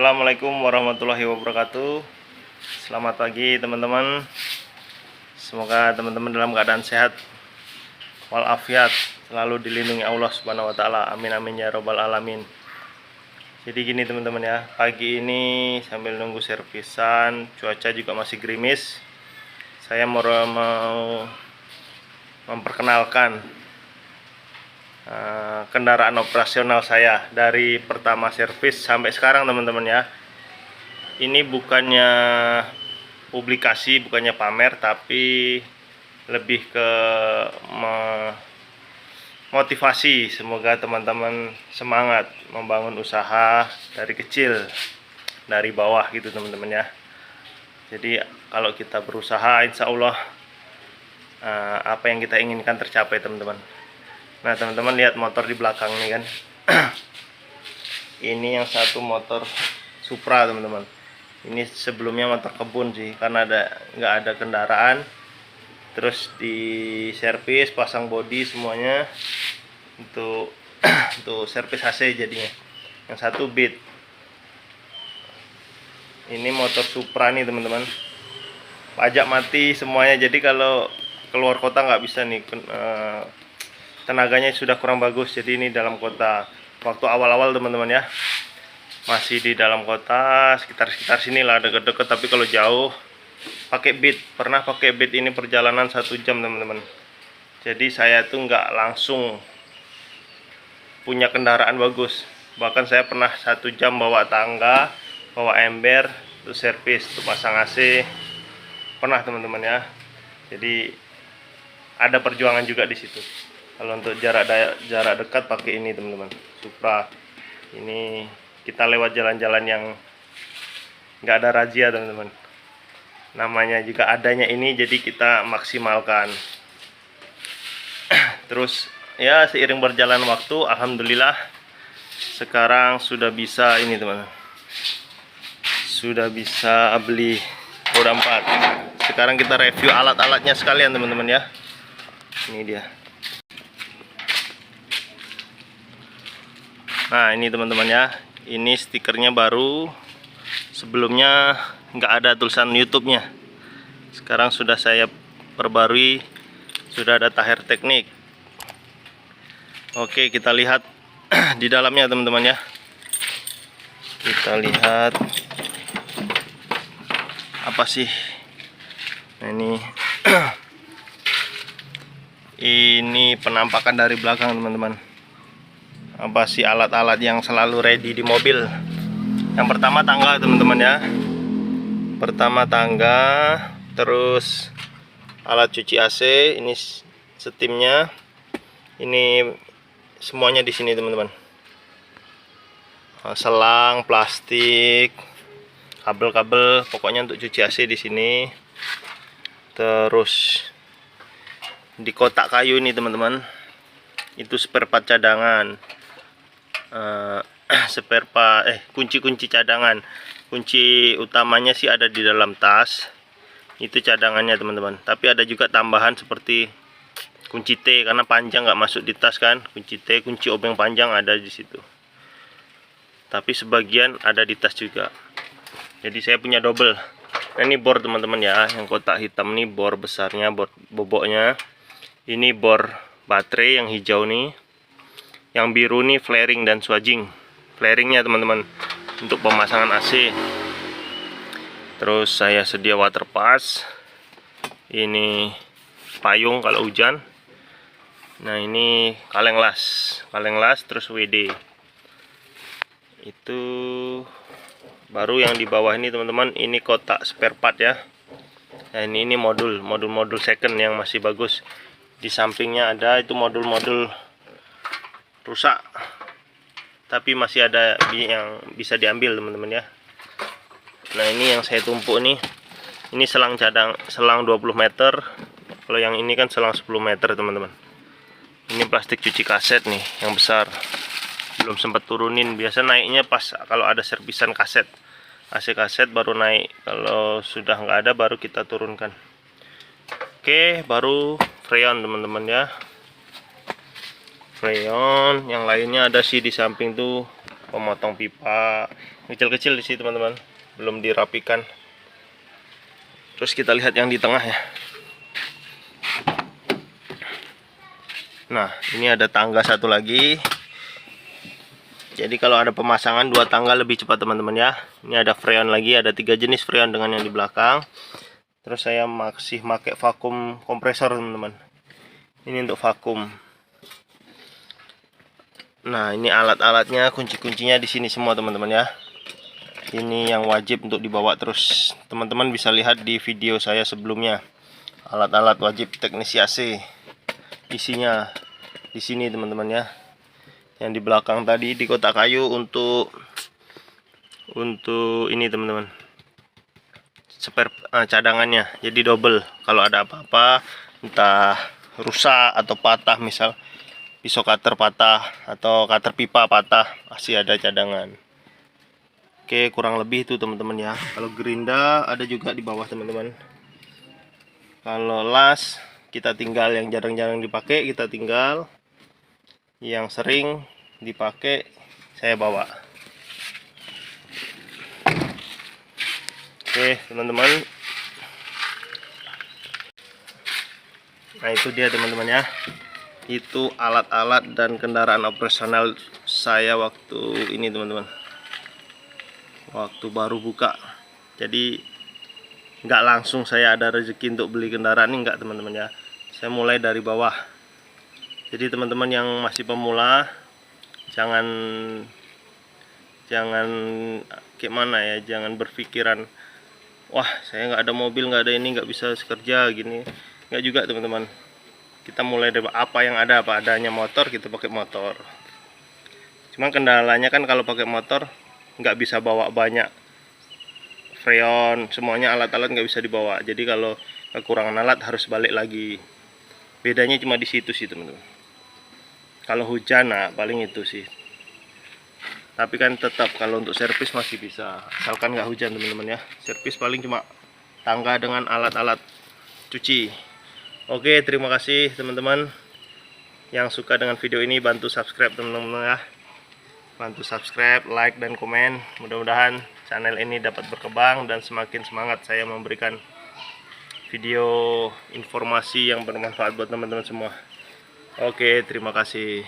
Assalamualaikum warahmatullahi wabarakatuh. Selamat pagi teman-teman. Semoga teman-teman dalam keadaan sehat walafiat, selalu dilindungi Allah Subhanahu wa taala. Amin amin ya robbal alamin. Jadi gini teman-teman ya, pagi ini sambil nunggu servisan, cuaca juga masih gerimis. Saya mau memperkenalkan kendaraan operasional saya dari pertama servis sampai sekarang teman-teman ya. Ini bukannya publikasi, bukannya pamer, tapi lebih ke motivasi. Semoga teman-teman semangat membangun usaha dari kecil, dari bawah gitu teman-teman ya. Jadi kalau kita berusaha, insya Allah apa yang kita inginkan tercapai teman-teman. Nah teman-teman lihat motor di belakang nih kan. Ini yang satu motor Supra teman-teman. Ini sebelumnya motor kebun sih, karena nggak ada kendaraan. Terus di servis, pasang bodi semuanya untuk servis AC jadinya. Yang satu Beat. Ini motor Supra nih teman-teman. Pajak mati semuanya. Jadi kalau keluar kota nggak bisa nih. Tenaganya sudah kurang bagus, jadi ini dalam kota. Waktu awal-awal teman-teman ya, masih di dalam kota, sekitar sini lah, deket-deket. Tapi kalau jauh pakai Beat, pernah pakai Beat ini perjalanan 1 jam teman-teman. Jadi saya tuh nggak langsung punya kendaraan bagus. Bahkan saya pernah 1 jam bawa tangga, bawa ember, terus servis, untuk pasang AC. Pernah teman-teman ya. Jadi ada perjuangan juga di situ. Kalau untuk jarak dekat pakai ini teman-teman, Supra. Ini kita lewat jalan-jalan yang nggak ada razia teman-teman. Namanya juga adanya ini, jadi kita maksimalkan. Terus ya seiring berjalan waktu, alhamdulillah sekarang sudah bisa ini teman-teman. Sudah bisa beli roda 4. Sekarang kita review alat-alatnya sekalian teman-teman ya. Ini dia. Nah ini teman-teman ya, ini stikernya baru. Sebelumnya nggak ada tulisan YouTube-nya. Sekarang sudah saya perbarui, sudah ada tahir teknik. Oke, kita lihat di dalamnya teman-teman ya. Kita lihat apa sih. Nah, ini penampakan dari belakang teman-teman. Apa sih alat-alat yang selalu ready di mobil. Yang pertama tangga teman-teman ya. Pertama tangga, terus alat cuci AC, ini setimnya. Ini semuanya di sini teman-teman. Selang, plastik, kabel-kabel, pokoknya untuk cuci AC di sini. Terus di kotak kayu ini teman-teman, itu spare part cadangan. Kunci-kunci cadangan. Kunci utamanya sih ada di dalam tas, itu cadangannya teman-teman. Tapi ada juga tambahan seperti kunci T, karena panjang nggak masuk di tas kan. Kunci T, kunci obeng panjang ada di situ, tapi sebagian ada di tas juga. Jadi saya punya double. Nah ini bor teman-teman ya, yang kotak hitam nih bor besarnya, bor boboknya. Ini bor baterai yang hijau nih. Yang biru nih flaring dan swaging. Flaringnya teman-teman untuk pemasangan AC. Terus saya sedia water pass. Ini payung kalau hujan. Nah ini kaleng las, terus WD. Itu baru yang di bawah ini teman-teman. Ini kotak spare part ya. Nah ini modul second yang masih bagus. Di sampingnya ada itu modul-modul rusak, tapi masih ada yang bisa diambil teman-teman ya. Nah ini yang saya tumpuk nih, ini selang 20 meter. Kalau yang ini kan selang 10 meter teman-teman. Ini plastik cuci kaset nih yang besar, belum sempat turunin. Biasa naiknya pas kalau ada servisan kaset, AC kaset baru naik. Kalau sudah nggak ada baru kita turunkan. Oke, baru freon teman-teman ya. Freon, yang lainnya ada sih di samping tuh, pemotong pipa. kecil-kecil di sini teman-teman, belum dirapikan. Terus kita lihat yang di tengah ya. Nah, ini ada tangga satu lagi. Jadi kalau ada pemasangan 2 tangga lebih cepat teman-teman ya. Ini ada freon lagi, ada 3 jenis freon dengan yang di belakang. Terus saya masih pakai vakum kompresor teman-teman. Ini untuk vakum. Nah, ini alat-alatnya, kunci-kuncinya di sini semua teman-teman ya. Ini yang wajib untuk dibawa terus. Teman-teman bisa lihat di video saya sebelumnya. Alat-alat wajib teknisi AC. Isinya di sini teman-teman ya. Yang di belakang tadi di kotak kayu untuk ini teman-teman. Spare cadangannya. Jadi double. Kalau ada apa-apa, entah rusak atau patah, misal pisau cutter patah atau cutter pipa patah, masih ada cadangan. Oke, kurang lebih itu teman-teman ya. Kalau gerinda ada juga di bawah teman-teman. Kalau las kita tinggal, yang jarang-jarang dipakai kita tinggal, yang sering dipakai saya bawa. Oke teman-teman, nah itu dia teman-teman ya. Itu alat-alat dan kendaraan operasional saya waktu ini teman-teman, waktu baru buka. Jadi nggak langsung saya ada rezeki untuk beli kendaraan ini, enggak teman-teman ya. Saya mulai dari bawah. Jadi teman-teman yang masih pemula, jangan gimana ya, jangan berpikiran wah saya nggak ada mobil, nggak ada ini, nggak bisa kerja gini. Nggak juga teman-teman. Kita mulai dari apa yang ada, apa adanya. Motor kita pakai motor. Cuma kendalanya kan kalau pakai motor nggak bisa bawa banyak freon, semuanya alat-alat nggak bisa dibawa. Jadi kalau kekurangan alat harus balik lagi. Bedanya cuma di situ sih teman-teman. Kalau hujan, nah paling itu sih. Tapi kan tetap kalau untuk servis masih bisa, asalkan nggak hujan teman-teman ya. Servis paling cuma tangga dengan alat-alat cuci. Oke, terima kasih teman-teman yang suka dengan video ini. Bantu subscribe teman-teman ya. Bantu subscribe, like, dan komen. Mudah-mudahan channel ini dapat berkembang dan semakin semangat saya memberikan video informasi yang bermanfaat buat teman-teman semua. Oke, terima kasih.